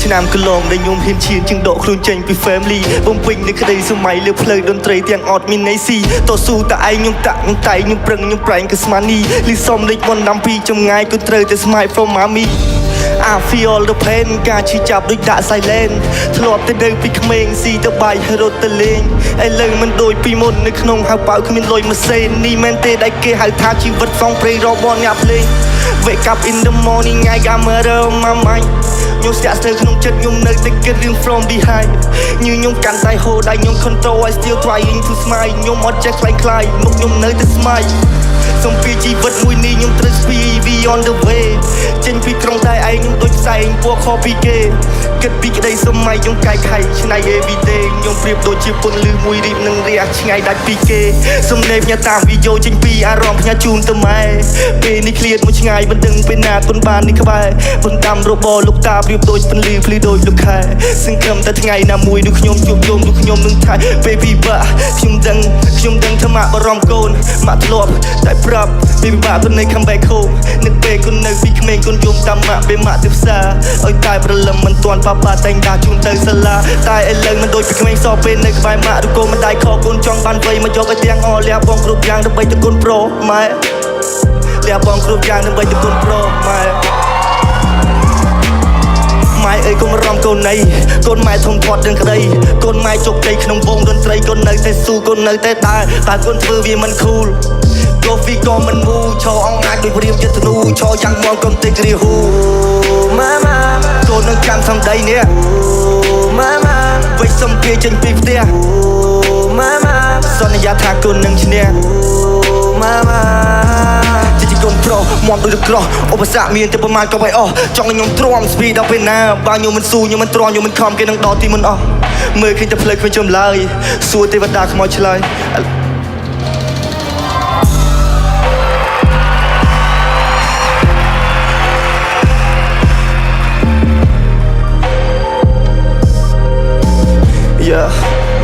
ឆ្នាំកន្លងដែលខ្ញុំហ៊ានឈានជាងដកខ្លួនចេញពី family បំពេញនៅក្តីសម័យលើផ្លូវតន្ត្រីទាំងអត់មានន័យស៊ីតស៊ូតែឯងខ្ញុំតាក់ខ្ញុំតែខ្ញុំប្រឹងខ្ញុំប្រែងក៏ស្មាននេះលីសំលេចមុនដាំពីចម្ងាយក៏ត្រូវតែ smile from mommy I feel all the pain ការឈឺចាប់ដូចដាក់ silent ធ្លាប់តែនៅពីក្មេងស៊ីទៅបាយរត់ទៅលេងឥឡូវមិនដូចពីមុននៅក្នុងហៅប៉ៅគ្មានលុយម៉ាសេននេះមែនទេដែលគេហៅថាជីវិតសងព្រេងរបស់អ្នកភ្លេង Wake up in the morning I got murder on my mind ខ្ញុំស្ទាក់ស្ទើរក្នុងចិត្តខ្ញុំនៅតែគិតរឿង from behind ញើខ្ញុំកាន់តែហូរដៃខ្ញុំ control I still trying to smile ខ្ញុំអត់ចេះខ្លាយមុខខ្ញុំនៅតែ smile សុំពីជីវិតមួយនេះខ្ញុំត្រូវស្ពី we on the way ចេញពីក្រុងតែឯងខ្ញុំដូចផ្សែងពណ៌ខុសពីគេគិតពីក្តីសម័យខ្ញុំកាយខៃឆ្នៃ everyday ខ្ញុំប្រៀបដូចជាពន្លឺមួយរៀបនឹងរះឆ្ងាយដាច់ពីគេសំឡេងផ្ញើតាមវីដេអូចេញពីអារម្មណ៍ផ្ញើជូនទៅម៉ែពេលនេះឃ្លាតមួយឆ្ងាយមិនដឹងពេលណាគុនបាននេះក្បែរបន្ដាំរបរលោកតាប្រៀបដូចពន្លឺភ្លឺដូចលោកខែសង្ឃឹមតែថ្ងៃណាមួយនោះខ្ញុំជួបជុំនោះខ្ញុំនឹងថៃ baby បាខ្ញុំដឹងថាម៉ាក់បារម្ភកូនម៉ាក់ធ្លាប់តែប្រាប់ baby បាគុននៅ come back home នឹកពេលគុននៅពីក្មេងគុនយំតាមម៉ាក់ពេលម៉ាក់ទៅផ្សារឲ្យតែព្រលឹមមិនទាន់ប៉ាប៉ាតែងដាជូនទៅសាលាតែឥឡូវមិនដូចពីក្មេងសពេលនៅក្បែរម៉ាក់ឬក៏មិនដៃខកូនចង់បានវ័យមកយកឲ្យទាំងអស់លះបងគ្រប់យ៉ាងដើម្បីទៅគុនប្រូម៉ែលះបងគ្រប់យ៉ាងដើម្បីទៅគុនប្រូម៉ែម៉ែអើយកុំរំកូនណៃកូនម៉ែធំធាត់រឿងក្តីកូនម៉ែជោគជ័យក្នុងវងតន្ត្រីកូននៅតែស៊ូកូននៅតែដើរតែកូនធ្វើវាមិន cool កូហ្វីក៏មិនមូឈរអងអាចដូចព្រៀមចិត្តធ្នូឈរយ៉ាងមកកុំតិចរាហូម៉ាម៉ាកូននឹងចាំសំដីនេះម៉ាម៉ាវិសុំពីចេញពីផ្ទះម៉ាម៉ាសន្យាថាកូននឹងឈ្នះម៉ាម៉ាជាកូនប្រុសមាំដូចក្រោះឧបសគ្គមានតែប្រមាណក៏បីអស់ចង់ឲ្យខ្ញុំទ្រាំស្ពីដល់ពេលណាបើខ្ញុំមិនស៊ូខ្ញុំមិនទ្រាំខ្ញុំមិនខំគេនឹងដល់ទីមិនអស់មើលឃើញតែផ្លូវគ្មានចំឡើយសួរទេវតាខ្មោចឆ្លើយ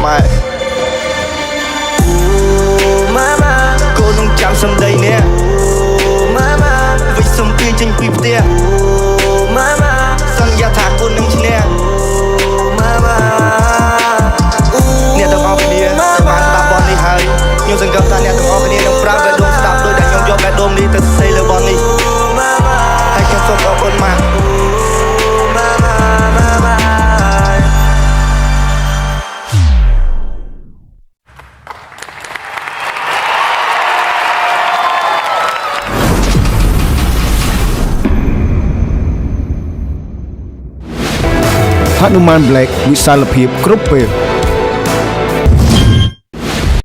ម៉ែម៉ាម៉ាកូននឹងចាំសំដីនេះម៉ាម៉ាវិសុំពីចេញពីផ្ទះម៉ាម៉ាសន្យាថាកូននឹងឈ្នះម៉ាម៉ាអ្នកទាំងអស់គ្នាបានស្ដាប់បទនេះហើយខ្ញុំសង្ឃឹមថាអ្នកទាំងអស់គ្នានឹងប្រើបេះដូងស្ដាប់ដោយដែលខ្ញុំយកបេះដូងនេះទៅសរសេរលើបទនេះហើយខ្ញុំសូមអរគុណម៉ាក់ហនុមាន Black វិសាលភាពគ្រប់ពេល